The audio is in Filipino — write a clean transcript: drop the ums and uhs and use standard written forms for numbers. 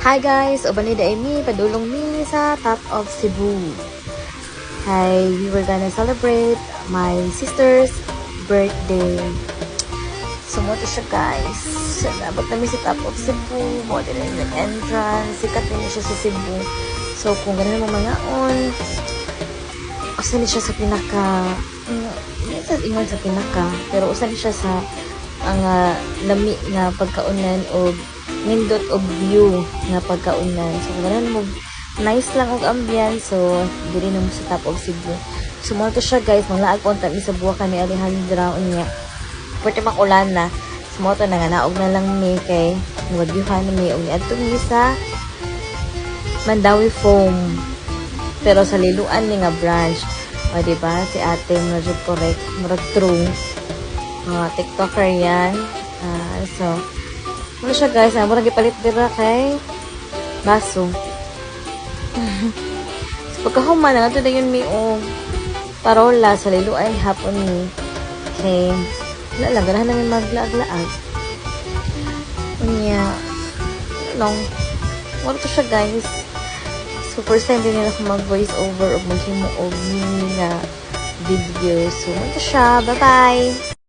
Hi guys! Ubanida Amy, padulong mi sa Top of Cebu. Hi, we were gonna celebrate my sister's birthday. Sumoto siya guys. Nabot namin si Top of Cebu. Mo din yung entrance. Sikat din siya sa Cebu. So kung ganun mo mga usan siya sa pinaka ingon sa pinaka, pero usan siya sa ang lami nga pagkaunan o nindot og view nga pagkaunan. So ganun mo nice lang og ambience. So diri na mo sa Top of Cebu. Sumoto siya guys, manglaag po ta mi sa buwa kami Alejandra unya. Pwede makulan na. Sumoto na nga naog na lang mi kay nawagyuhan mi og niadto mi sa Mandawi Foam. Pero sa liluan ni nga branch. O diba si ate murag correct, murag true. TikToker yan. So ano siya guys, murag ipalit dira kay baso. So pagkahuman na ito na yun may parola sa liluan hapon ni kay wala lang, ganahan namin maglaag-laag. Unya long wala to siya guys. So first time din nila ako mag voice over o maghimo og mini nga video. So ito siya, bye bye.